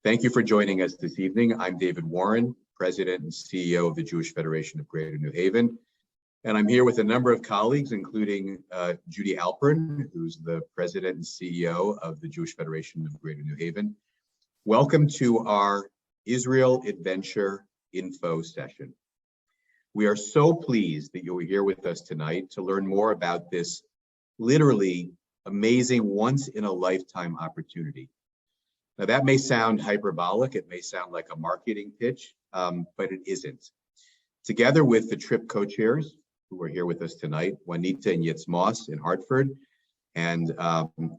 Thank you for joining us this evening. I'm David Warren, President and CEO of the Jewish Federation of Greater New Haven. And I'm here with a number of colleagues, including Judy Alpern, who's the President and CEO of the Jewish Federation of Greater New Haven. Welcome to our Israel Adventure Info session. We are so pleased that you're here with us tonight to learn more about this literally amazing once-in-a-lifetime opportunity. Now that may sound hyperbolic, it may sound like a marketing pitch, but it isn't. Together with the trip co-chairs who are here with us tonight, Juanita and Yitz Moss in Hartford, and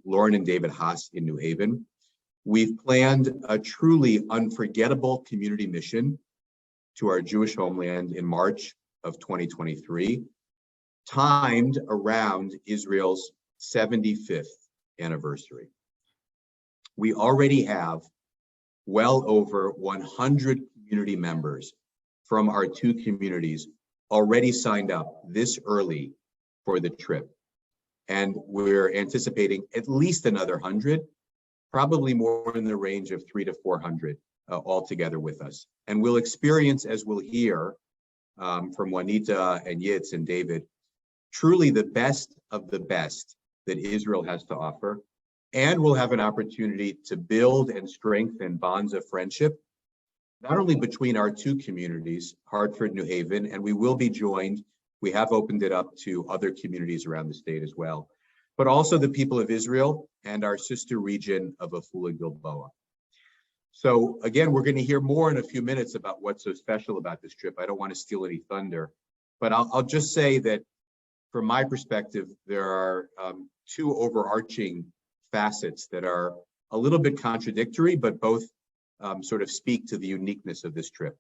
Lauren and David Haas in New Haven, we've planned a truly unforgettable community mission to our Jewish homeland in March of 2023, timed around Israel's 75th anniversary. We already have well over 100 community members from our two communities already signed up this early for the trip. And we're anticipating at least another 100, probably more in the range of 300 to 400 all together with us. And we'll experience, as we'll hear from Juanita and Yitz and David, truly the best of the best that Israel has to offer. And we'll have an opportunity to build and strengthen bonds of friendship, not only between our two communities, Hartford, New Haven, and we will be joined, we have opened it up to other communities around the state as well, but also the people of Israel and our sister region of Afula Gilboa. So again, we're going to hear more in a few minutes about what's so special about this trip. I don't want to steal any thunder, but I'll just say that from my perspective, there are two overarching facets that are a little bit contradictory, but both sort of speak to the uniqueness of this trip.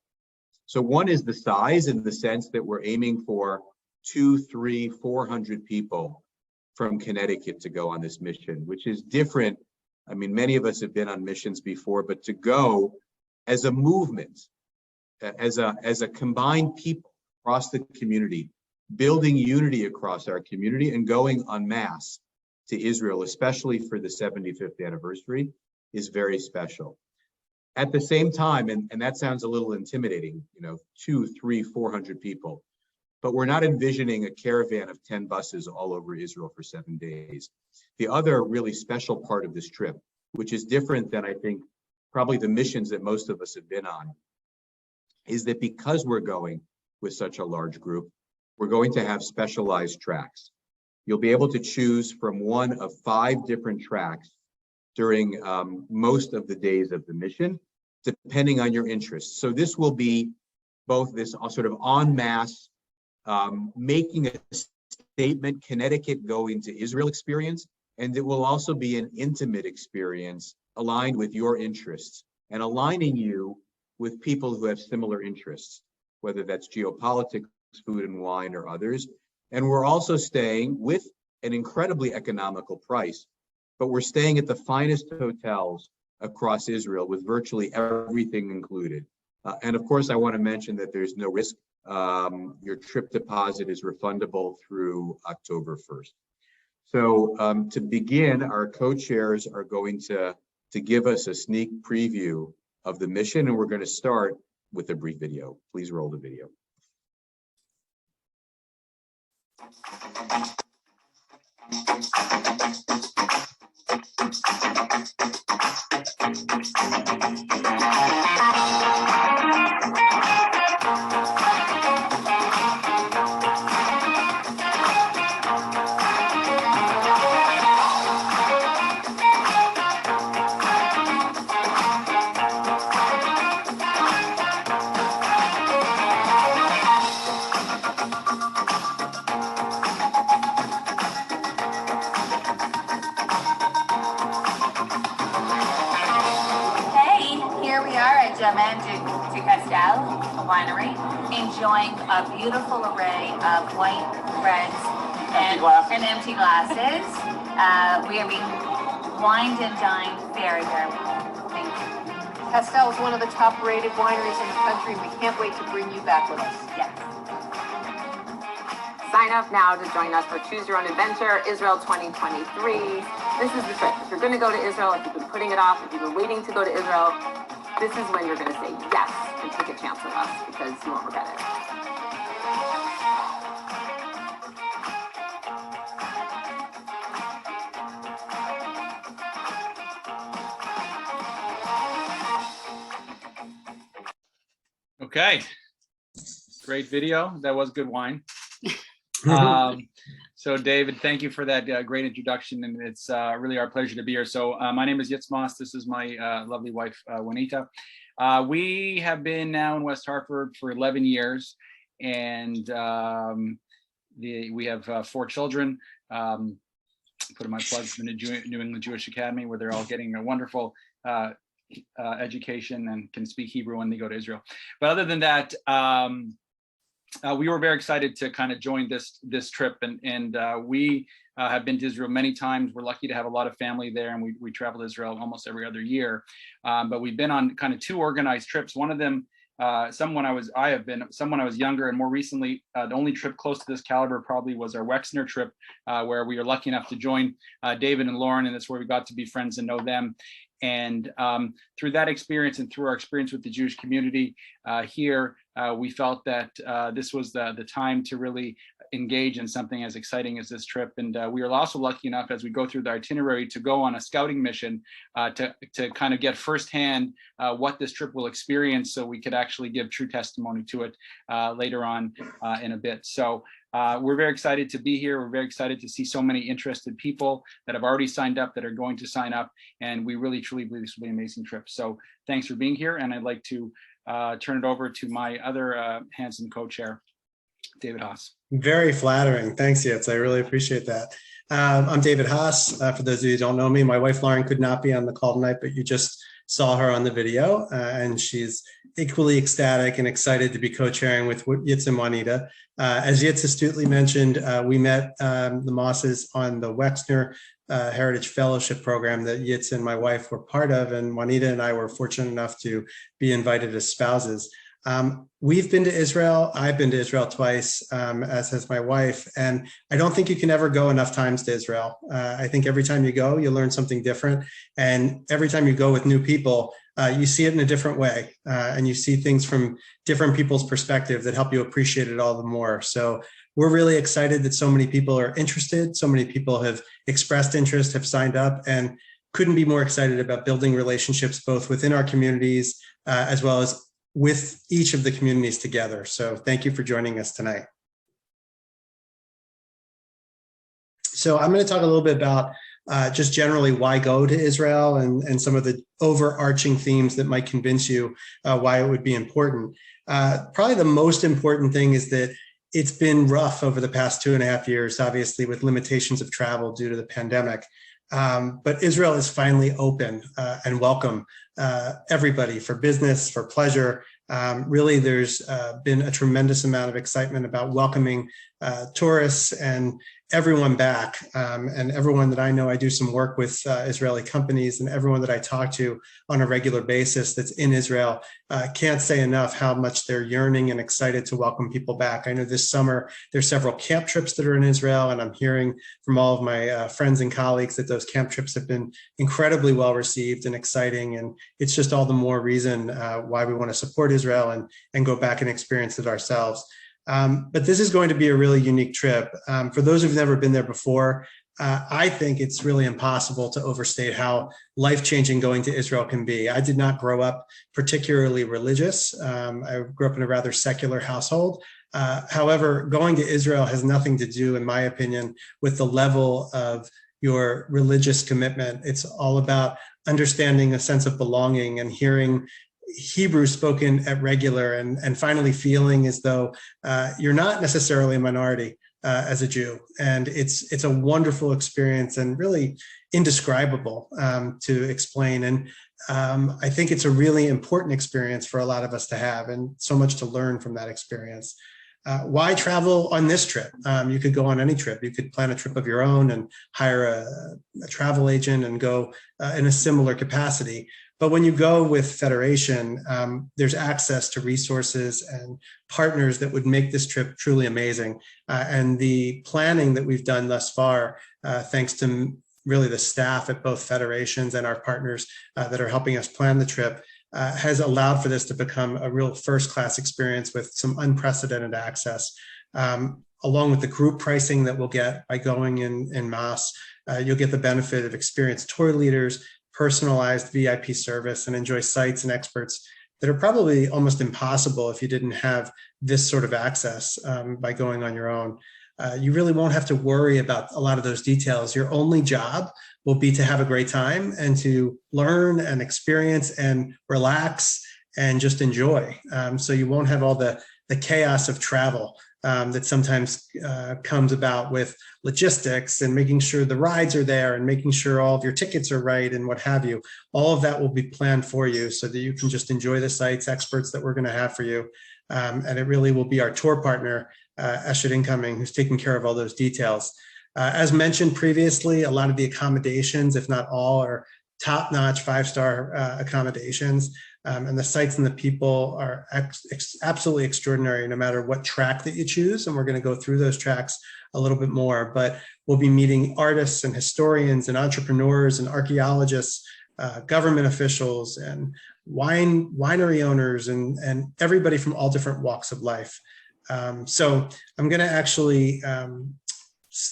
So one is the size, in the sense that we're aiming for 200, 300, 400 people from Connecticut to go on this mission, which is different. I mean, many of us have been on missions before, but to go as a movement, as a combined people across the community, building unity across our community and going en masse to Israel, especially for the 75th anniversary, is very special. At the same time, and that sounds a little intimidating, 200, 300, 400 people, but we're not envisioning a caravan of 10 buses all over Israel for 7 days. The other really special part of this trip, which is different than I think probably the missions that most of us have been on, is that because we're going with such a large group, we're going to have specialized tracks. You'll be able to choose from one of 5 different tracks during most of the days of the mission, depending on your interests. So this will be both this sort of en masse, making a statement, Connecticut going to Israel experience, and it will also be an intimate experience aligned with your interests and aligning you with people who have similar interests, whether that's geopolitics, food and wine, or others. And we're also staying with an incredibly economical price, but we're staying at the finest hotels across Israel with virtually everything included. And of course, I want to mention that there's no risk. Your trip deposit is refundable through October 1st. So to begin, our co-chairs are going to give us a sneak preview of the mission, and we're going to start with a brief video. Please roll the video. Winery, enjoying a beautiful array of white reds and empty glasses. We are being wined and dined very, very well. Thank you. Castel is one of the top-rated wineries in the country. We can't wait to bring you back with us. Yes. Sign up now to join us for Choose Your Own Adventure, Israel 2023. This is the trip. If you're going to go to Israel, if you've been putting it off, if you've been waiting to go to Israel, this is when you're going to say yes and take a chance with us, because you won't regret it. Okay, great video. That was good wine. So David, thank you for that great introduction, and it's really our pleasure to be here. So my name is Yitzmas. This is my lovely wife, Juanita. We have been now in West Hartford for 11 years, and we have 4 children. Put in my plugs in the New England Jewish Academy, where they're all getting a wonderful education and can speak Hebrew when they go to Israel. But other than that, we were very excited to kind of join this trip, and we have been to Israel many times. We're lucky to have a lot of family there, and we travel to Israel almost every other year. But we've been on kind of 2 organized trips. One of them, some when I was younger, and more recently, the only trip close to this caliber probably was our Wexner trip, where we were lucky enough to join David and Lauren, and that's where we got to be friends and know them. And through that experience and through our experience with the Jewish community here, we felt that this was the time to really engage in something as exciting as this trip. And we are also lucky enough, as we go through the itinerary, to go on a scouting mission to kind of get firsthand what this trip will experience, so we could actually give true testimony to it later on in a bit. So we're very excited to be here. We're very excited to see so many interested people that have already signed up, that are going to sign up, and we really truly believe this will be an amazing trip. So thanks for being here, and I'd like to turn it over to my other handsome co-chair, David Haas. Very flattering. Thanks, Yitz. I really appreciate that. I'm David Haas. For those of you who don't know me, my wife Lauren could not be on the call tonight, but you just saw her on the video, and she's equally ecstatic and excited to be co-chairing with Yitz and Juanita. As Yitz astutely mentioned, we met the Mosses on the Wexner Heritage Fellowship program that Yitz and my wife were part of, and Juanita and I were fortunate enough to be invited as spouses. We've been to Israel. I've been to Israel twice, as has my wife, and I don't think you can ever go enough times to Israel. I think every time you go, you learn something different, and every time you go with new people, you see it in a different way, and you see things from different people's perspective that help you appreciate it all the more. So we're really excited that so many people are interested. So many people have expressed interest, have signed up, and couldn't be more excited about building relationships both within our communities as well as with each of the communities together. So thank you for joining us tonight. So I'm going to talk a little bit about just generally why go to Israel, and some of the overarching themes that might convince you why it would be important. Probably the most important thing is that it's been rough over the past 2.5 years, obviously with limitations of travel due to the pandemic. But Israel is finally open and welcome everybody for business, for pleasure. Really, there's been a tremendous amount of excitement about welcoming tourists and everyone back. And everyone that I know, I do some work with Israeli companies, and everyone that I talk to on a regular basis that's in Israel can't say enough how much they're yearning and excited to welcome people back. I know this summer there's several camp trips that are in Israel, and I'm hearing from all of my friends and colleagues that those camp trips have been incredibly well received and exciting. And it's just all the more reason why we want to support Israel and go back and experience it ourselves. But this is going to be a really unique trip. For those who've never been there before, I think it's really impossible to overstate how life-changing going to Israel can be. I did not grow up particularly religious. I grew up in a rather secular household. However, going to Israel has nothing to do, in my opinion, with the level of your religious commitment. It's all about understanding a sense of belonging and hearing Hebrew spoken at regular, and finally feeling as though you're not necessarily a minority as a Jew. And it's a wonderful experience and really indescribable to explain. And I think it's a really important experience for a lot of us to have, and so much to learn from that experience. Why travel on this trip? You could go on any trip. You could plan a trip of your own and hire a travel agent and go in a similar capacity. But when you go with Federation, there's access to resources and partners that would make this trip truly amazing. And the planning that we've done thus far, thanks to really the staff at both federations and our partners that are helping us plan the trip, has allowed for this to become a real first-class experience with some unprecedented access. Along with the group pricing that we'll get by going in mass, you'll get the benefit of experienced tour leaders, personalized VIP service, and enjoy sites and experts that are probably almost impossible if you didn't have this sort of access by going on your own. You really won't have to worry about a lot of those details. Your only job will be to have a great time and to learn and experience and relax and just enjoy. So you won't have all the chaos of travel that sometimes comes about with logistics and making sure the rides are there and making sure all of your tickets are right and what have you. All of that will be planned for you so that you can just enjoy the sites, experts that we're going to have for you. And it really will be our tour partner, Eshed Incoming, who's taking care of all those details. As mentioned previously, a lot of the accommodations, if not all, are top-notch 5-star accommodations. And the sites and the people are absolutely extraordinary no matter what track that you choose. And we're going to go through those tracks a little bit more, but we'll be meeting artists and historians and entrepreneurs and archaeologists, government officials and winery owners and everybody from all different walks of life. So I'm going to actually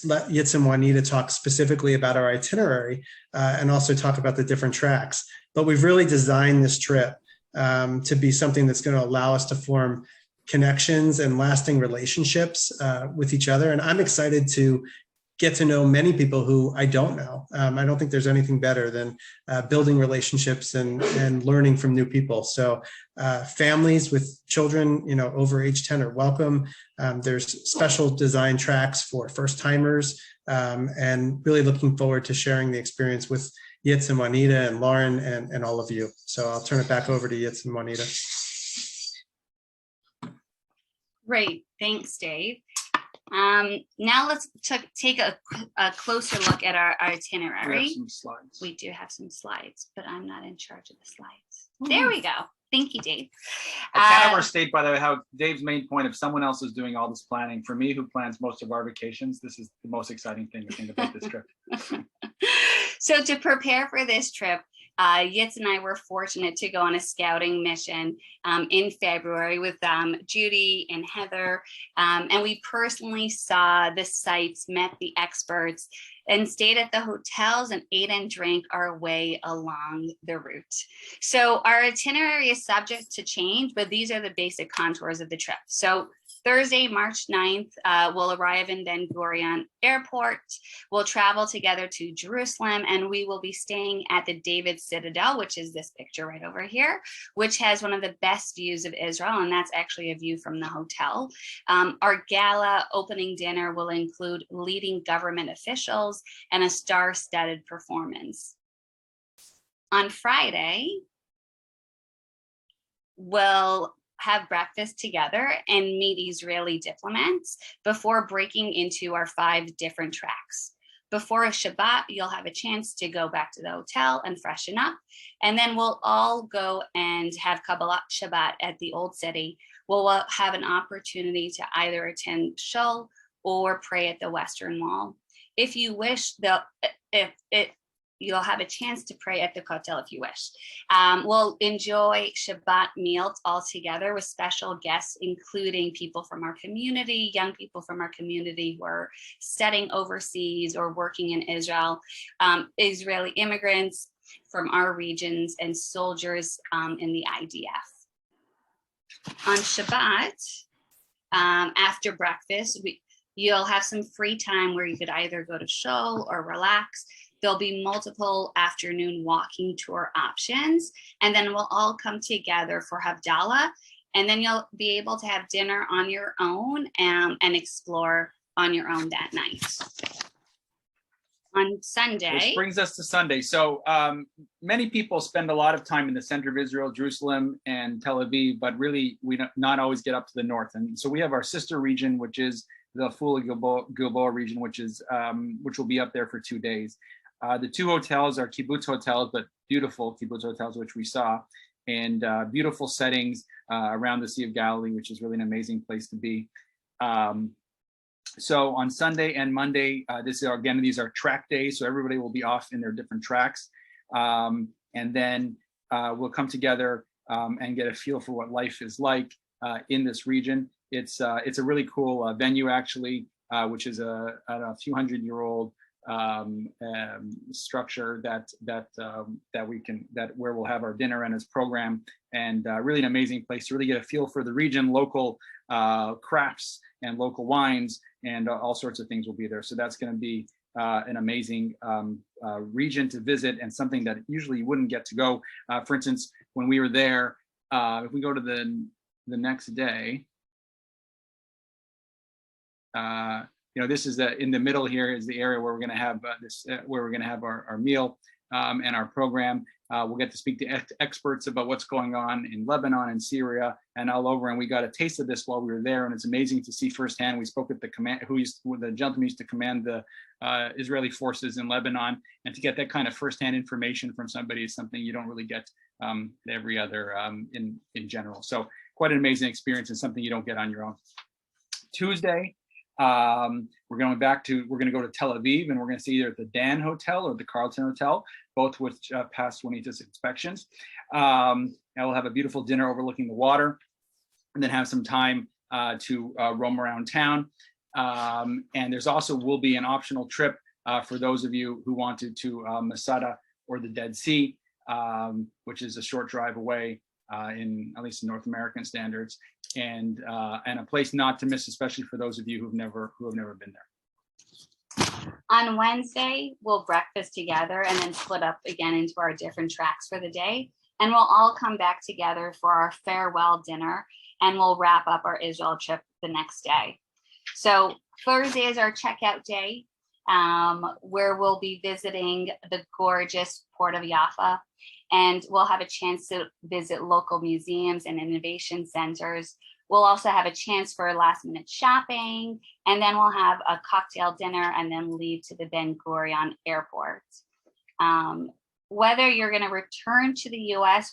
let Yitz and Juanita talk specifically about our itinerary and also talk about the different tracks. But we've really designed this trip to be something that's going to allow us to form connections and lasting relationships with each other. And I'm excited to get to know many people who I don't know. I don't think there's anything better than building relationships and learning from new people. So families with children, over age 10 are welcome. There's special design tracks for first timers, and really looking forward to sharing the experience with Yitz and Juanita and Lauren and all of you. So I'll turn it back over to Yitz and Juanita. Great, thanks, Dave. Now let's take a closer look at our itinerary. We have some slides. We do have some slides, but I'm not in charge of the slides. There we go. Thank you, Dave. I can't overstate, by the way, how Dave's main point of someone else is doing all this planning. For me, who plans most of our vacations, this is the most exciting thing to think about this trip. So to prepare for this trip, Yitz and I were fortunate to go on a scouting mission in February with Judy and Heather. And we personally saw the sites, met the experts, and stayed at the hotels and ate and drank our way along the route. So our itinerary is subject to change, but these are the basic contours of the trip. So Thursday, March 9th, we'll arrive in Ben Gurion Airport. We'll travel together to Jerusalem, and we will be staying at the David Citadel, which is this picture right over here, which has one of the best views of Israel, and that's actually a view from the hotel. Our gala opening dinner will include leading government officials and a star-studded performance. On Friday, we'll have breakfast together and meet Israeli diplomats before breaking into our 5 different tracks. Before a Shabbat, you'll have a chance to go back to the hotel and freshen up. And then we'll all go and have Kabbalat Shabbat at the Old City. We'll have an opportunity to either attend Shul or pray at the Western Wall. If you wish, you'll have a chance to pray at the Kotel if you wish. We'll enjoy Shabbat meals all together with special guests, including people from our community, young people from our community who are studying overseas or working in Israel, Israeli immigrants from our regions, and soldiers in the IDF. On Shabbat, after breakfast, you'll have some free time where you could either go to shul or relax. There'll be multiple afternoon walking tour options, and then we'll all come together for Havdalah, and then you'll be able to have dinner on your own and explore on your own that night. On Sunday. Which brings us to Sunday. So many people spend a lot of time in the center of Israel, Jerusalem and Tel Aviv, but really we don't not always get up to the north. And so we have our sister region, which is the Afula Gilboa region, which will be up there for 2 days. The 2 hotels are kibbutz hotels, but beautiful kibbutz hotels, which we saw, and beautiful settings around the Sea of Galilee, which is really an amazing place to be. So on Sunday and Monday, these are track days, so everybody will be off in their different tracks. And then we'll come together and get a feel for what life is like in this region. It's a really cool venue, actually, which is a few hundred-year-old structure where we'll have our dinner and its program, and really an amazing place to really get a feel for the region. Local crafts and local wines and all sorts of things will be there. So that's going to be an amazing region to visit, and something that usually you wouldn't get to go. For instance, when we were there, if we go to the next day, this is in the middle here is the area where we're going to have where we're going to have our meal and our program. We'll get to speak to experts about what's going on in Lebanon and Syria and all over. And we got a taste of this while we were there, and it's amazing to see firsthand. We spoke with the gentleman who used to command the Israeli forces in Lebanon, and to get that kind of firsthand information from somebody is something you don't really get every other in general. So quite an amazing experience, and something you don't get on your own. Tuesday, we're going to go to Tel Aviv, and we're going to see either at the Dan Hotel or the Carlton Hotel, both which passed Juanita's inspections. And we'll have a beautiful dinner overlooking the water, and then have some time to roam around town. And there's also will be an optional trip for those of you who wanted to Masada or the Dead Sea, which is a short drive away, at least in North American standards, and a place not to miss, especially for those of you who have never been there. On Wednesday, we'll breakfast together and then split up again into our different tracks for the day. And we'll all come back together for our farewell dinner, and we'll wrap up our Israel trip the next day. So Thursday is our checkout day, where we'll be visiting the gorgeous Port of Jaffa, and we'll have a chance to visit local museums and innovation centers. We'll also have a chance for last minute shopping, and then we'll have a cocktail dinner and then leave to the Ben Gurion Airport. Whether you're going to return to the US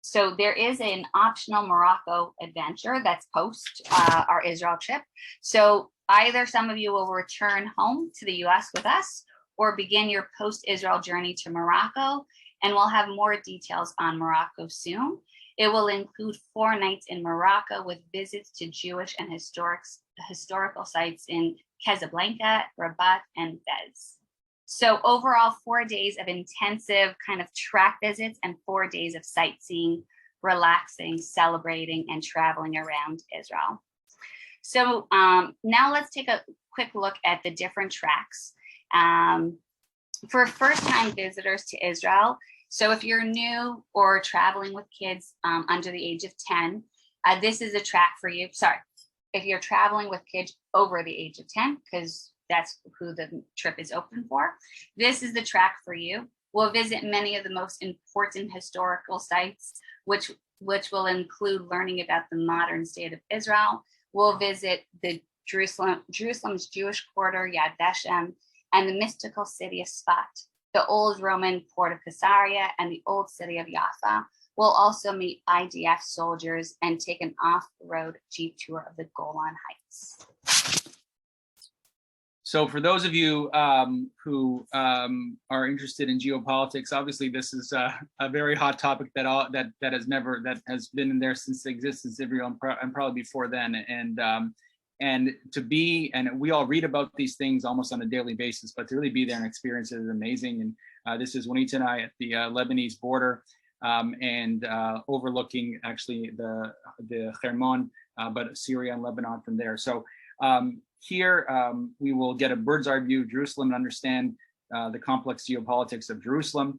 so there is an optional Morocco adventure that's post our Israel trip. So either some of you will return home to the US with us, or begin your post-Israel journey to Morocco, and we'll have more details on Morocco soon. It will include 4 nights in Morocco with visits to Jewish and historical sites in Casablanca, Rabat, and Fez. So overall, 4 days of intensive kind of track visits and 4 days of sightseeing, relaxing, celebrating, and traveling around Israel. So now let's take a quick look at the different tracks. For first-time visitors to Israel, so if you're new or traveling with kids under the age of 10, this is a track for you. Sorry, if you're traveling with kids over the age of 10, because that's who the trip is open for, this is the track for you. We'll visit many of the most important historical sites, which will include learning about the modern state of Israel. We'll visit the Jerusalem's Jewish quarter, Yad Vashem, and the mystical city of Sfat, the old Roman port of Caesarea, and the old city of Jaffa. We'll also meet IDF soldiers and take an off-road Jeep tour of the Golan Heights. So for those of you who are interested in geopolitics, obviously this is a very hot topic that has been in there since the existence of Israel and probably before then. And we all read about these things almost on a daily basis, but to really be there and experience it is amazing. And this is Juanita and I at the Lebanese border, and overlooking actually the Hermon, but Syria and Lebanon from there. So here we will get a bird's eye view of Jerusalem and understand the complex geopolitics of Jerusalem,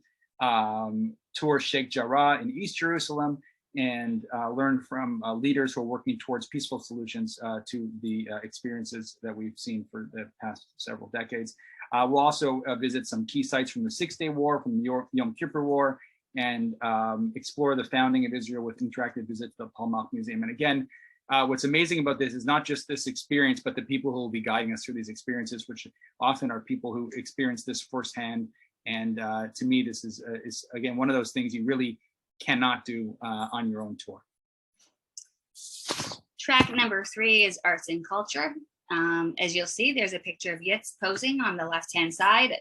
tour Sheikh Jarrah in East Jerusalem, and learn from leaders who are working towards peaceful solutions to the experiences that we've seen for the past several decades. We'll also visit some key sites from the Six-Day War, from the Yom Kippur War, and explore the founding of Israel with interactive visits to the Palmach Museum. And again, what's amazing about this is not just this experience, but the people who will be guiding us through these experiences, which often are people who experience this firsthand. And to me, this is again, one of those things you really cannot do on your own tour. Track number 3 is arts and culture. As you'll see, there's a picture of Yitz posing on the left-hand side.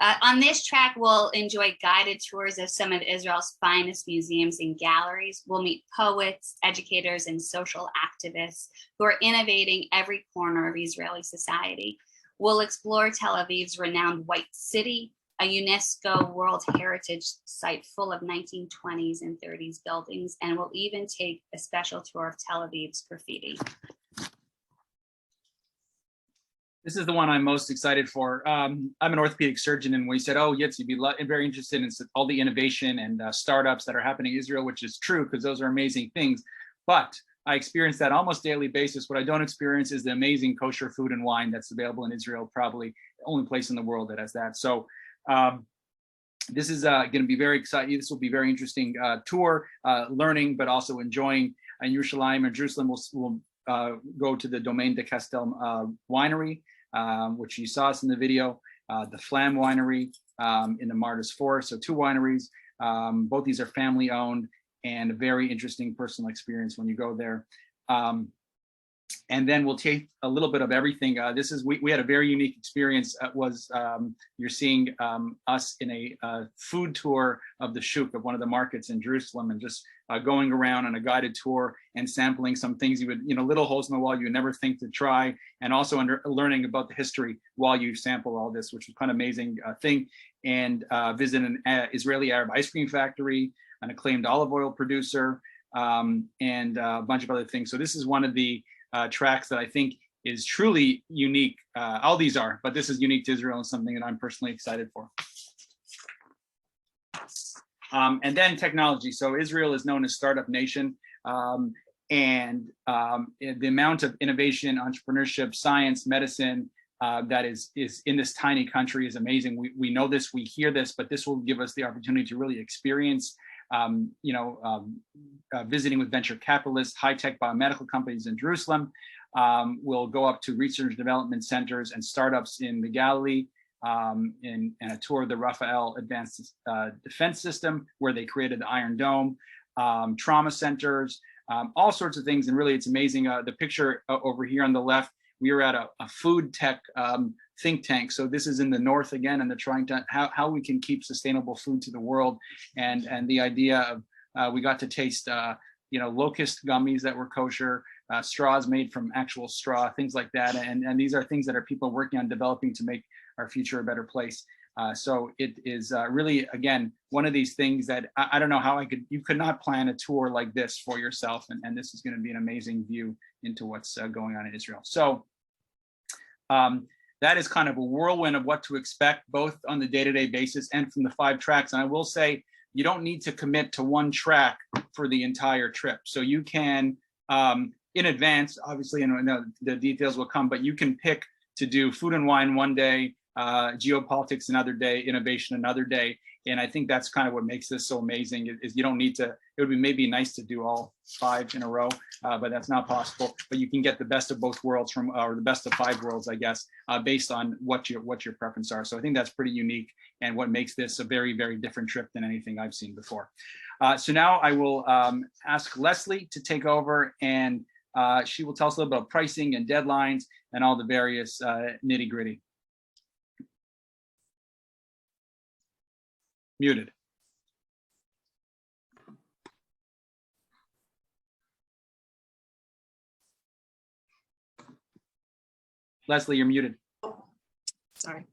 On this track, we'll enjoy guided tours of some of Israel's finest museums and galleries. We'll meet poets, educators, and social activists who are innovating every corner of Israeli society. We'll explore Tel Aviv's renowned White City, a UNESCO World Heritage Site full of 1920s and 30s buildings, and we'll even take a special tour of Tel Aviv's graffiti. This is the one I'm most excited for. I'm an orthopedic surgeon, and we said, oh, yes, you'd be very interested in all the innovation and startups that are happening in Israel, which is true, because those are amazing things. But I experience that almost daily basis. What I don't experience is the amazing kosher food and wine that's available in Israel, probably the only place in the world that has that. So this is going to be very exciting. This will be a very interesting tour, learning, but also enjoying. In Yerushalayim and Jerusalem, we'll go to the Domaine de Castel winery, which you saw us in the video, the Flam winery in the Martyrs Forest. So 2 wineries. Both these are family owned, and a very interesting personal experience when you go there. And then we'll take a little bit of everything. We had a very unique experience. You're seeing us in a food tour of the shuk, of one of the markets in Jerusalem, and just going around on a guided tour and sampling some things you would, little holes in the wall you would never think to try, and also learning about the history while you sample all this, which was kind of amazing thing. And visit an Israeli Arab ice cream factory, an acclaimed olive oil producer, and a bunch of other things. So this is one of the tracks that I think is truly unique. All these are, but this is unique to Israel and something that I'm personally excited for. And then technology. So Israel is known as Startup Nation, and the amount of innovation, entrepreneurship, science, medicine that is in this tiny country is amazing. We know this, we hear this, but this will give us the opportunity to really experience visiting with venture capitalists, high-tech biomedical companies in Jerusalem. We'll go up to research and development centers and startups in the Galilee, and a tour of the Rafael Advanced Defense System, where they created the Iron Dome, trauma centers, all sorts of things. And really, it's amazing. The picture over here on the left, we were at a food tech think tank. So this is in the north again, and they're trying to how we can keep sustainable food to the world. And the idea of we got to taste locust gummies that were kosher, straws made from actual straw, things like that. And these are things that people working on developing to make our future a better place. So it is really, again, one of these things that I don't know how you could not plan a tour like this for yourself. And this is going to be an amazing view into what's going on in Israel. So that is kind of a whirlwind of what to expect, both on the day-to-day basis and from the 5 tracks. And I will say, you don't need to commit to one track for the entire trip. So you can, in advance, obviously, the details will come, but you can pick to do food and wine one day, geopolitics another day, innovation another day. And I think that's kind of what makes this so amazing, is you don't need to, it would be maybe nice to do all 5 in a row, but that's not possible. But you can get the best of both worlds or the best of 5 worlds, I guess, based on what your preferences are. So I think that's pretty unique, and what makes this a very, very different trip than anything I've seen before. So now I will ask Leslie to take over, and she will tell us a little about pricing and deadlines and all the various nitty gritty. Muted. Leslie, you're muted. Sorry.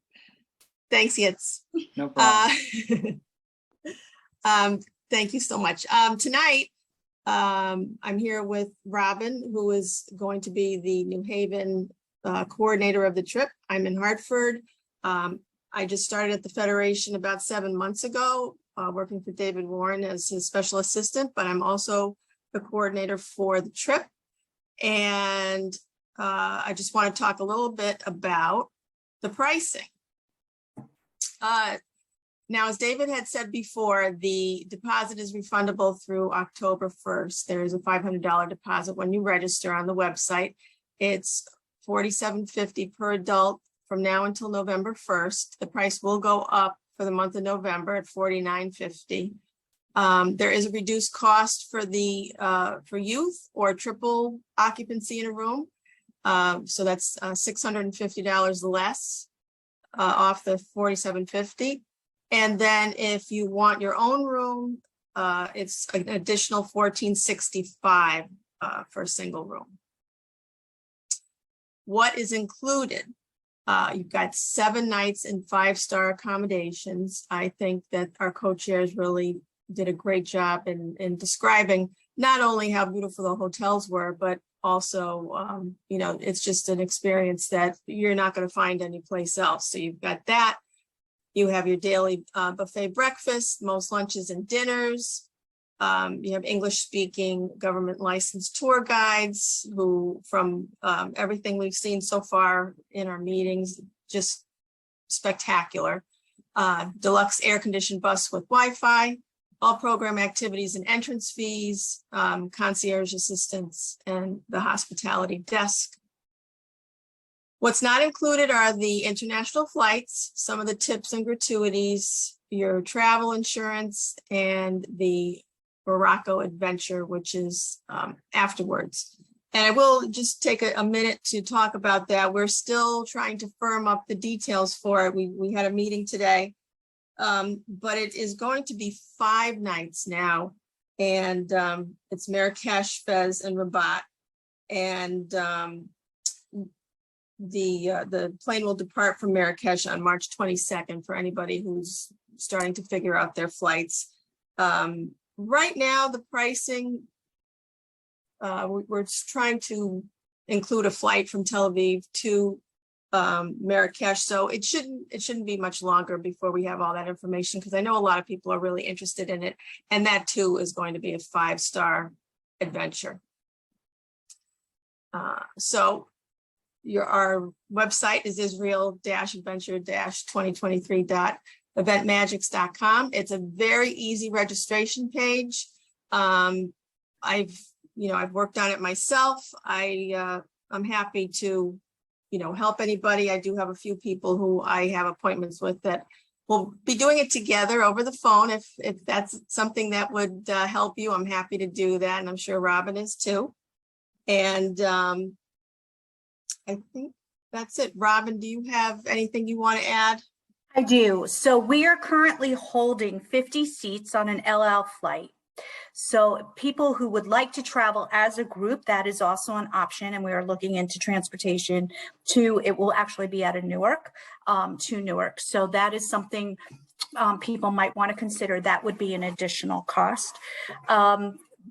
Thanks, Yitz. No problem. Thank you so much. Tonight, I'm here with Robin, who is going to be the New Haven coordinator of the trip. I'm in Hartford. I just started at the Federation about 7 months ago, working for David Warren as his special assistant, but I'm also the coordinator for the trip. And I just want to talk a little bit about the pricing. Now, as David had said before, the deposit is refundable through October 1st. There is a $500 deposit when you register on the website. It's $47.50 per adult from now until November 1st. The price will go up for the month of November at $49.50. There is a reduced cost for for youth or triple occupancy in a room. So that's $650 less off the $47.50. And then if you want your own room, it's an additional $14.65 for a single room. What is included? You've got 7 nights in 5-star accommodations. I think that our co-chairs really did a great job in describing not only how beautiful the hotels were, but also, you know, it's just an experience that you're not going to find anyplace else. So you've got that. You have your daily buffet breakfast, most lunches and dinners. You have English-speaking government licensed tour guides who, from everything we've seen so far in our meetings, just spectacular. Deluxe air-conditioned bus with Wi-Fi, all program activities and entrance fees, concierge assistance, and the hospitality desk. What's not included are the international flights, some of the tips and gratuities, your travel insurance, and the Morocco adventure, which is afterwards. And I will just take a minute to talk about that. We're still trying to firm up the details for it. We had a meeting today, but it is going to be 5 nights now. And it's Marrakesh, Fez, and Rabat. And the plane will depart from Marrakesh on March 22nd for anybody who's starting to figure out their flights. Right now, the pricing, we're just trying to include a flight from Tel Aviv to Marrakesh. So it shouldn't be much longer before we have all that information, because I know a lot of people are really interested in it. And that too is going to be a 5-star adventure. So our website is israel-adventure-2023.eventmagics.com. It's a very easy registration page. I've worked on it myself. I'm happy to, help anybody. I do have a few people who I have appointments with that will be doing it together over the phone. If that's something that would help you, I'm happy to do that. And I'm sure Robin is too. And I think that's it. Robin, do you have anything you want to add? I do. So we are currently holding 50 seats on an El Al flight. So people who would like to travel as a group, that is also an option. And we are looking into transportation it will actually be out of Newark to Newark. So that is something people might want to consider. That would be an additional cost.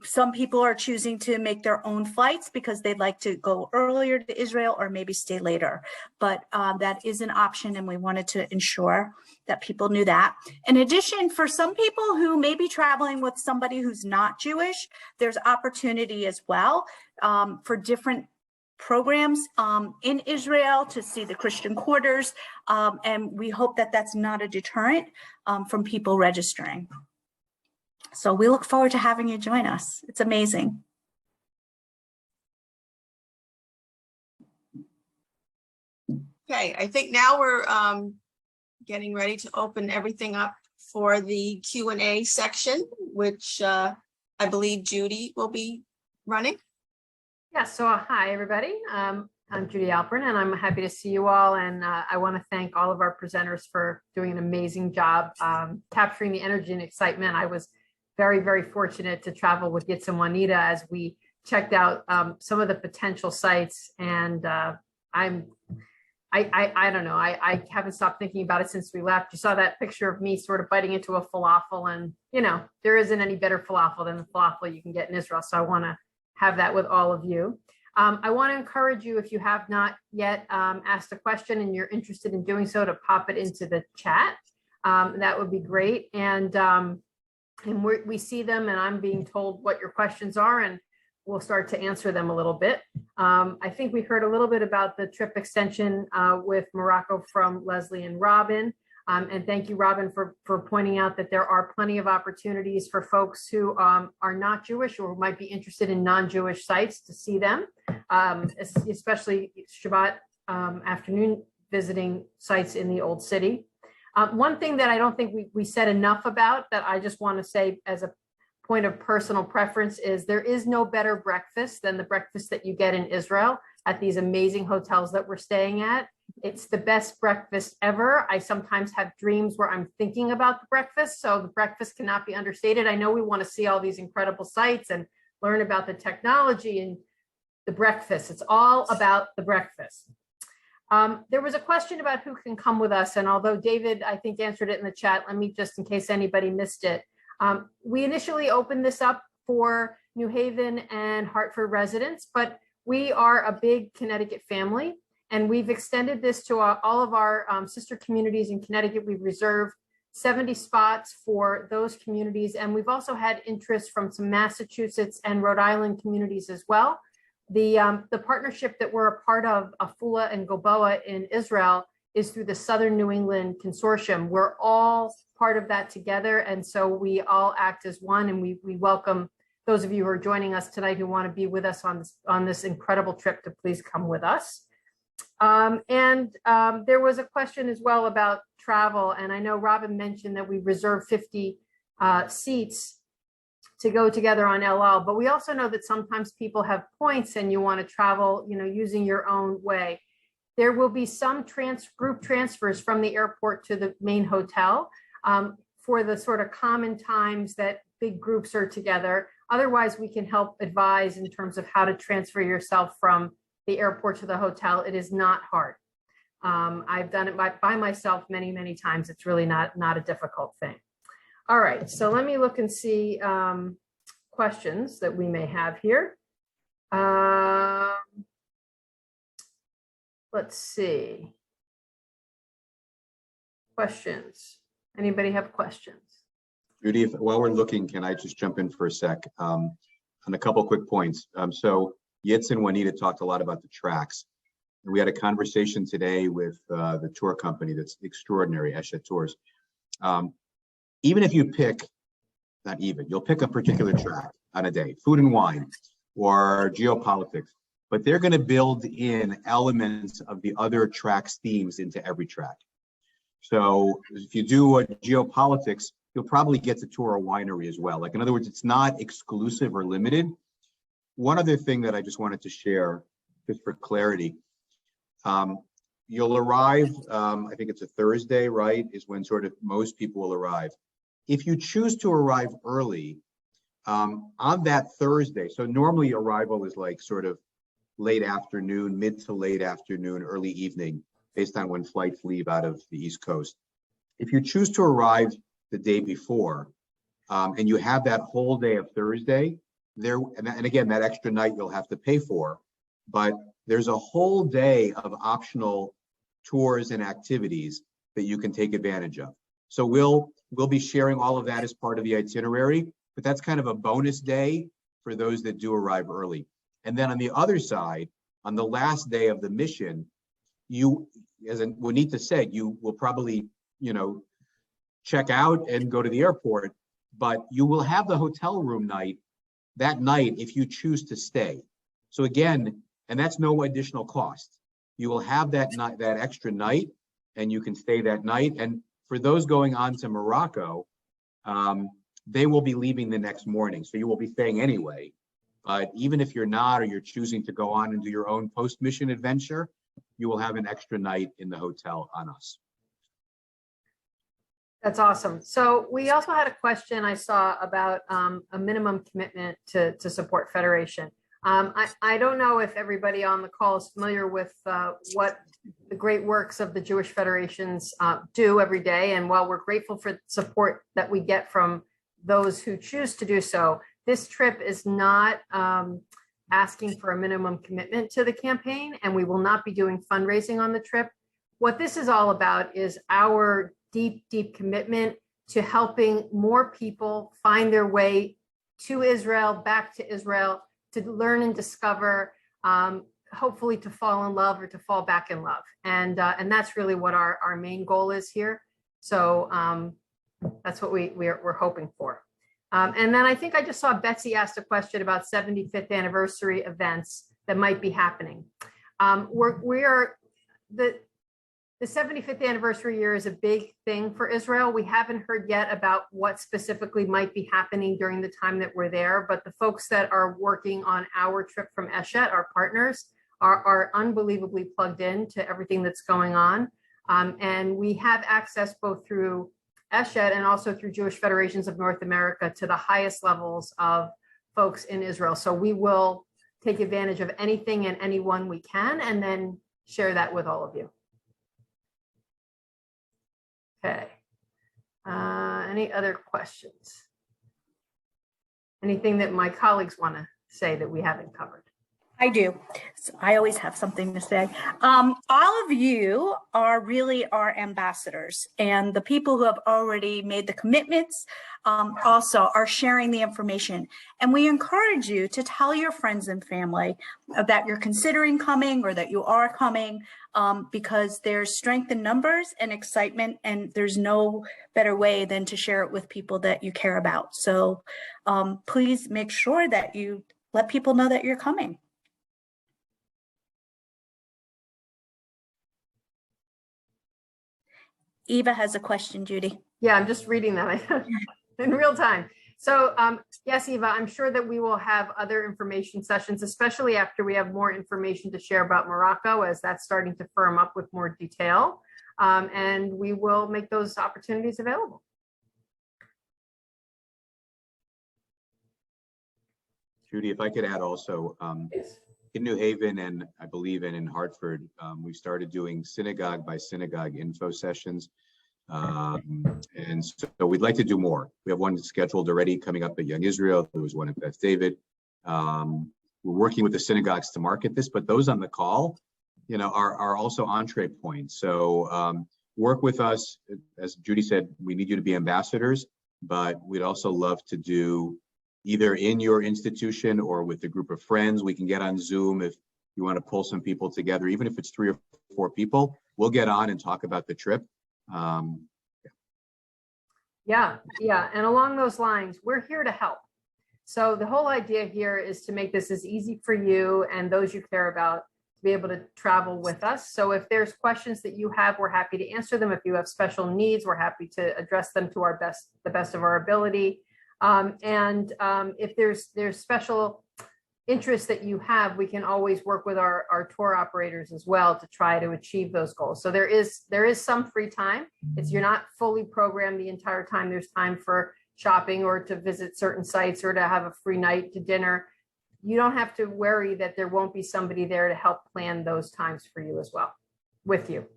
Some people are choosing to make their own flights because they'd like to go earlier to Israel or maybe stay later. But that is an option, and we wanted to ensure that people knew that. In addition, for some people who may be traveling with somebody who's not Jewish, there's opportunity as well for different programs in Israel to see the Christian quarters. And we hope that that's not a deterrent from people registering. So we look forward to having you join us. It's amazing. Okay, I think now we're getting ready to open everything up for the Q&A section, which I believe Judy will be running. Yeah, so hi, everybody. I'm Judy Alpern, and I'm happy to see you all. And I want to thank all of our presenters for doing an amazing job capturing the energy and excitement. I was very, very fortunate to travel with Yitz and Juanita as we checked out some of the potential sites. And I don't know, I haven't stopped thinking about it since we left. You saw that picture of me sort of biting into a falafel, and there isn't any better falafel than the falafel you can get in Israel. So I want to have that with all of you. I want to encourage you, if you have not yet asked a question and you're interested in doing so, to pop it into the chat. That would be great. And we see them, and I'm being told what your questions are, and we'll start to answer them a little bit. I think we heard a little bit about the trip extension with Morocco from Leslie and Robin. And thank you, Robin, for pointing out that there are plenty of opportunities for folks who are not Jewish or might be interested in non-Jewish sites to see them, especially Shabbat afternoon visiting sites in the Old City. One thing that I don't think we said enough about, that I just want to say as a point of personal preference, is there is no better breakfast than the breakfast that you get in Israel. at these amazing hotels that we're staying at. It's the best breakfast ever. I sometimes have dreams where I'm thinking about the breakfast, so the breakfast cannot be understated. I know we want to see all these incredible sites and learn about the technology and the breakfast. It's all about the breakfast. There was a question about who can come with us, and although David, I think, answered it in the chat, let me just, in case anybody missed it. We initially opened this up for New Haven and Hartford residents, but we are a big Connecticut family, and we've extended this to all of our sister communities in Connecticut. We've reserved 70 spots for those communities, and we've also had interest from some Massachusetts and Rhode Island communities as well. The partnership that we're a part of, Afula and Goboa in Israel, is through the Southern New England Consortium. We're all part of that together, and so we all act as one, and we welcome those of you who are joining us tonight who want to be with us on this incredible trip to please come with us. There was a question as well about travel, and I know Robin mentioned that we reserved 50 seats to go together on El Al, but we also know that sometimes people have points and you want to travel, using your own way. There will be some group transfers from the airport to the main hotel for the sort of common times that big groups are together. Otherwise, we can help advise in terms of how to transfer yourself from the airport to the hotel. It is not hard. I've done it by myself many, many times. It's really not a difficult thing. All right, so let me look and see questions that we may have here. Let's see. Questions. Anybody have questions? Judy, while we're looking, can I just jump in for a sec on a couple quick points? So Yitz and Juanita talked a lot about the tracks. We had a conversation today with the tour company that's extraordinary, Eshet Tours. Even if you pick, you'll pick a particular track on a day, food and wine or geopolitics, but they're going to build in elements of the other track's themes into every track. So if you do a geopolitics, you'll probably get to tour a winery as well. Like, in other words, it's not exclusive or limited. One other thing that I just wanted to share, just for clarity, you'll arrive, I think it's a Thursday, right, is when sort of most people will arrive. If you choose to arrive early on that Thursday, so normally arrival is like sort of late afternoon, mid to late afternoon, early evening, based on when flights leave out of the East Coast. If you choose to arrive the day before, and you have that whole day of Thursday, and again, that extra night you'll have to pay for, but there's a whole day of optional tours and activities that you can take advantage of. So we'll be sharing all of that as part of the itinerary, but that's kind of a bonus day for those that do arrive early. And then on the other side, on the last day of the mission, you, as Juanita said, you will probably, check out and go to the airport, but you will have the hotel room night that night if you choose to stay. So again, and that's no additional cost. You will have that night, that extra night, and you can stay that night. And for those going on to Morocco, they will be leaving the next morning. So you will be staying anyway. But even if you're not, or you're choosing to go on and do your own post-mission adventure, you will have an extra night in the hotel on us. That's awesome. So we also had a question I saw about a minimum commitment to support Federation. I don't know if everybody on the call is familiar with what the great works of the Jewish Federations do every day. And while we're grateful for the support that we get from those who choose to do so, this trip is not asking for a minimum commitment to the campaign, and we will not be doing fundraising on the trip. What this is all about is our deep, deep commitment to helping more people find their way to Israel, back to Israel, to learn and discover, hopefully to fall in love or to fall back in love. And that's really what our main goal is here. So that's what we're hoping for. And then I think I just saw Betsy asked a question about 75th anniversary events that might be happening. The 75th anniversary year is a big thing for Israel. We haven't heard yet about what specifically might be happening during the time that we're there, but the folks that are working on our trip from Eshet, our partners, are unbelievably plugged in to everything that's going on. And we have access both through ESHED and also through Jewish Federations of North America to the highest levels of folks in Israel. So we will take advantage of anything and anyone we can, and then share that with all of you. Okay. Any other questions? Anything that my colleagues want to say that we haven't covered? I do. So I always have something to say. All of you are really our ambassadors, and the people who have already made the commitments also are sharing the information. And we encourage you to tell your friends and family that you're considering coming or that you are coming, because there's strength in numbers and excitement, and there's no better way than to share it with people that you care about. So please make sure that you let people know that you're coming. Eva has a question, Judy. Yeah, I'm just reading that in real time. So yes, Eva, I'm sure that we will have other information sessions, especially after we have more information to share about Morocco, as that's starting to firm up with more detail. And we will make those opportunities available. Judy, if I could add also, in New Haven and I believe in Hartford, we started doing synagogue by synagogue info sessions. And so we'd like to do more. We have one scheduled already coming up at Young Israel. There was one at Beth David. We're working with the synagogues to market this, but those on the call, you know, are also entree points. So work with us. As Judy said, we need you to be ambassadors, but we'd also love to do either in your institution or with a group of friends. We can get on Zoom if you want to pull some people together, even if it's 3 or 4 people. We'll get on and talk about the trip. Yeah. And along those lines, we're here to help. So the whole idea here is to make this as easy for you and those you care about to be able to travel with us. So if there's questions that you have, we're happy to answer them. If you have special needs, we're happy to address them to the best of our ability. If there's special interest that you have, we can always work with our tour operators as well to try to achieve those goals. So there is some free time. You're not fully programmed the entire time. There's time for shopping or to visit certain sites or to have a free night to dinner. You don't have to worry that there won't be somebody there to help plan those times for you as well, with you.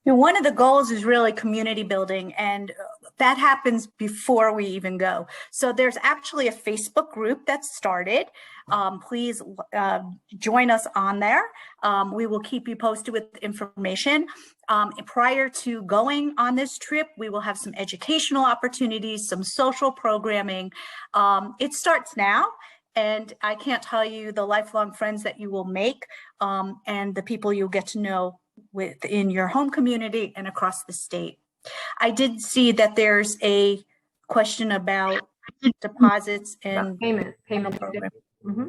And one of the goals is really community building, and that happens before we even go. So there's actually a Facebook group that's started. Please join us on there. We will keep you posted with information. Prior to going on this trip, we will have some educational opportunities, some social programming. It starts now. And I can't tell you the lifelong friends that you will make and the people you'll get to know within your home community and across the state. I did see that there's a question about deposits and payment program. Mm-hmm.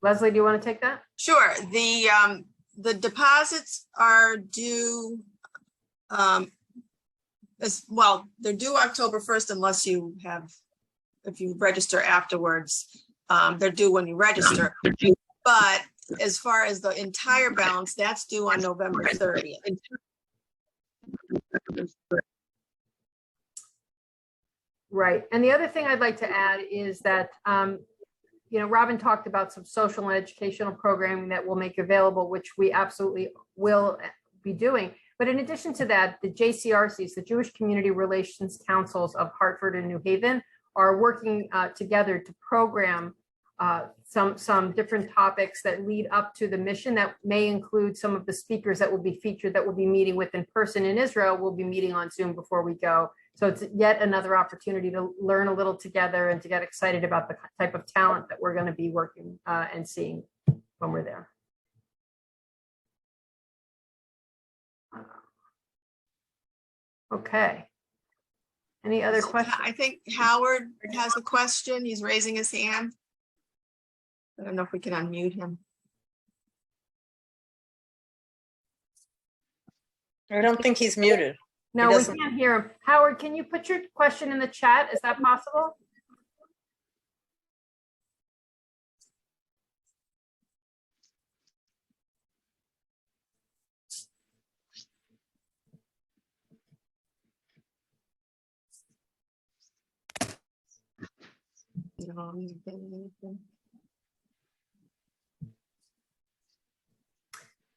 Leslie, do you want to take that? Sure. The deposits are due as well. They're due October 1st unless if you register afterwards. They're due when you register. But as far as the entire balance, that's due on November 30th. Right. And the other thing I'd like to add is that, Robin talked about some social and educational programming that we'll make available, which we absolutely will be doing. But in addition to that, the JCRCs, the Jewish Community Relations Councils of Hartford and New Haven, are working together to program some different topics that lead up to the mission that may include some of the speakers that will be featured that we'll be meeting with in person in Israel. We'll be meeting on Zoom before we go. So it's yet another opportunity to learn a little together and to get excited about the type of talent that we're going to be working and seeing when we're there. Okay. Any other questions? I think Howard has a question. He's raising his hand. I don't know if we can unmute him. I don't think he's muted. No, we can't hear him. Howard, can you put your question in the chat? Is that possible?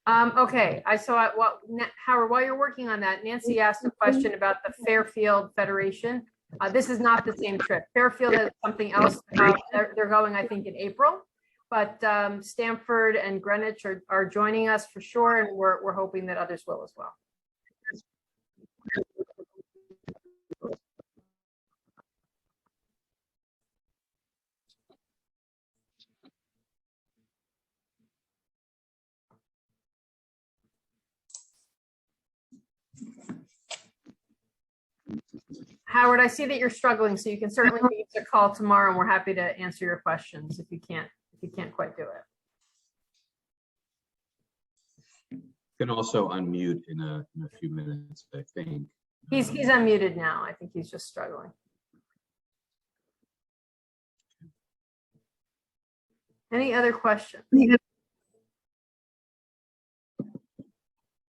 Okay, I saw it. Well, Howard, while you're working on that, Nancy asked a question about the Fairfield Federation. This is not the same trip. Fairfield has something else. They're going, I think, in April. But Stamford and Greenwich are joining us for sure, and we're hoping that others will as well. Howard, I see that you're struggling, so you can certainly give us a call tomorrow, and we're happy to answer your questions if you can't quite do it. You can also unmute in a few minutes, I think. He's unmuted now. I think he's just struggling. Any other questions?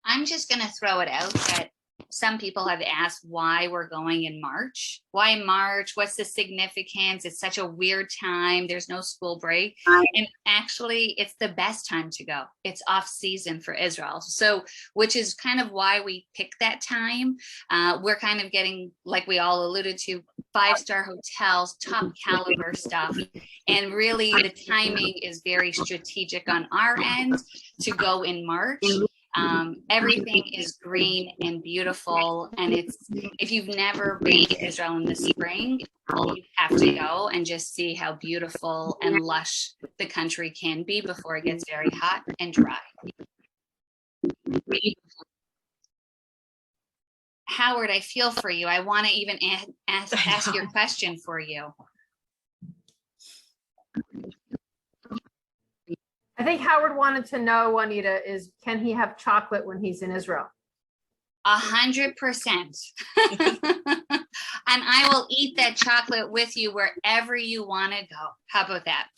I'm just going to throw it out that some people have asked why we're going in March. Why March? What's the significance? It's such a weird time. There's no school break. And actually, it's the best time to go. It's off season for Israel. So, which is kind of why we picked that time. We're kind of getting, like we all alluded to, 5-star hotels, top caliber stuff. And really, the timing is very strategic on our end to go in March. Everything is green and beautiful, and if you've never been to Israel in the spring, you have to go and just see how beautiful and lush the country can be before it gets very hot and dry. Howard, I feel for you. I want to even ask your question for you. I think Howard wanted to know, Juanita, can he have chocolate when he's in Israel? 100%. And I will eat that chocolate with you wherever you want to go. How about that?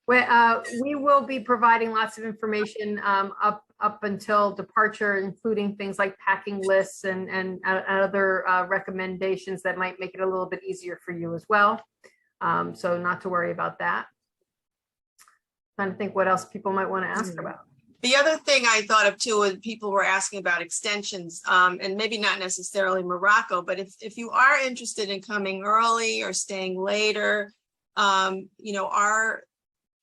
We will be providing lots of information up until departure, including things like packing lists and other recommendations that might make it a little bit easier for you as well. So not to worry about that. Trying to think what else people might want to ask about. The other thing I thought of too was people were asking about extensions, and maybe not necessarily Morocco, but if you are interested in coming early or staying later, our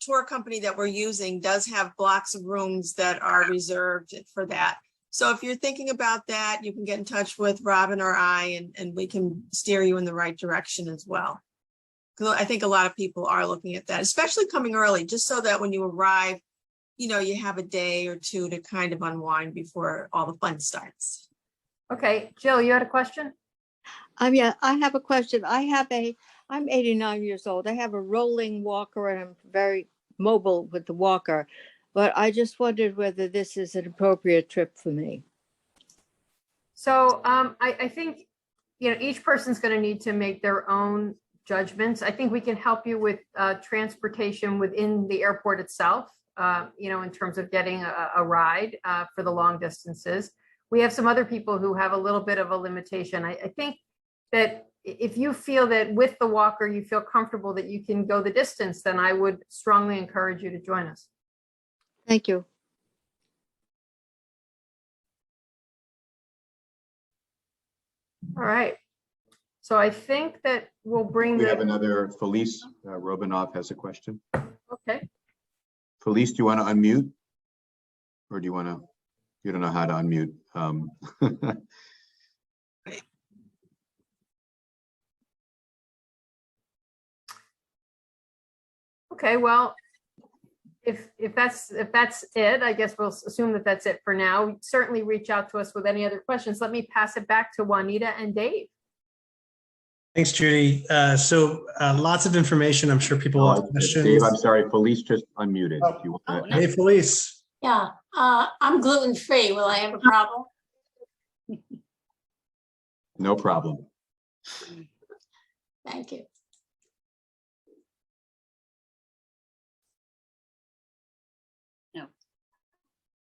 tour company that we're using does have blocks of rooms that are reserved for that. So if you're thinking about that, you can get in touch with Robin or I, and we can steer you in the right direction as well. Because I think a lot of people are looking at that, especially coming early, just so that when you arrive, you have a day or two to kind of unwind before all the fun starts. Okay, Jill, you had a question? Yeah, I have a question. I'm 89 years old. I have a rolling walker and I'm very mobile with the walker, but I just wondered whether this is an appropriate trip for me. So I think, each person's going to need to make their own judgments. I think we can help you with transportation within the airport itself, in terms of getting a ride for the long distances. We have some other people who have a little bit of a limitation. I think that if you feel that with the walker, you feel comfortable that you can go the distance, then I would strongly encourage you to join us. Thank you. All right. So I think that we'll bring We have another. Felice Robinov has a question. Okay. Felice, do you want to unmute? Or do you want to, you don't know how to unmute. Okay, well, if that's it, I guess we'll assume that that's it for now. Certainly reach out to us with any other questions. Let me pass it back to Juanita and Dave. Thanks, Judy. So lots of information. I'm sure people will have questions. Dave, I'm sorry, Felice just unmuted. If you want to. Hey, Felice. Yeah, I'm gluten-free. Will I have a problem? No problem. Thank you.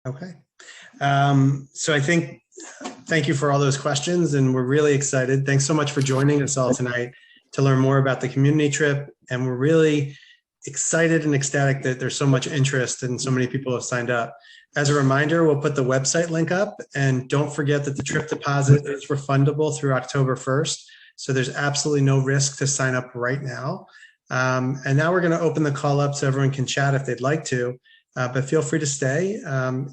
Okay. So I think Thank you for all those questions, and we're really excited. Thanks so much for joining us all tonight to learn more about the community trip. And we're really excited and ecstatic that there's so much interest and so many people have signed up. As a reminder, we'll put the website link up, and don't forget that the trip deposit is refundable through October 1st. So there's absolutely no risk to sign up right now. And now we're going to open the call up so everyone can chat if they'd like to, but feel free to stay.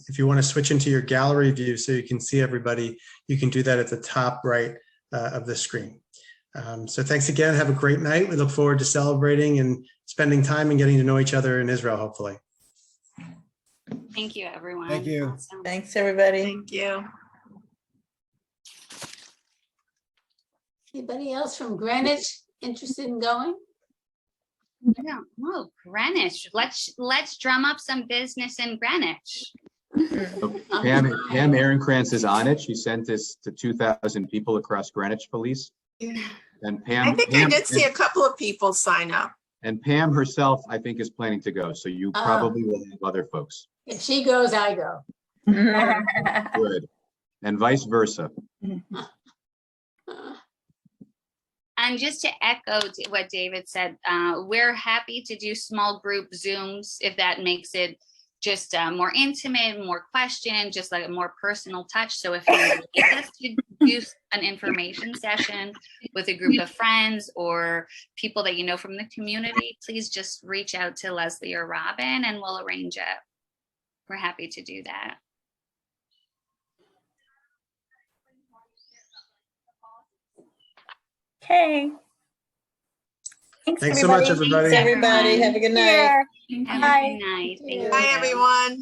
If you want to switch into your gallery view so you can see everybody, you can do that at the top right of the screen. So thanks again. Have a great night. We look forward to celebrating and spending time and getting to know each other in Israel, hopefully. Thank you, everyone. Thank you. Awesome. Thanks, everybody. Thank you. Anybody else from Greenwich interested in going? I don't know. Greenwich. Let's drum up some business in Greenwich. Pam Ehrenkrantz is on it. She sent this to 2,000 people across Greenwich Police. And Pam, I think I did see a couple of people sign up. And Pam herself, I think, is planning to go. So you probably will have other folks. If she goes, I go. Good. And vice versa. And just to echo what David said, we're happy to do small group Zooms if that makes it just more intimate, more questions, just like a more personal touch. So if you like us to do an information session with a group of friends or people that you know from the community, please just reach out to Leslie or Robin and we'll arrange it. We're happy to do that. Okay. Thanks so much, everybody. Thanks, everybody. Have a good night. Have a good night. Thank you. Bye, everyone.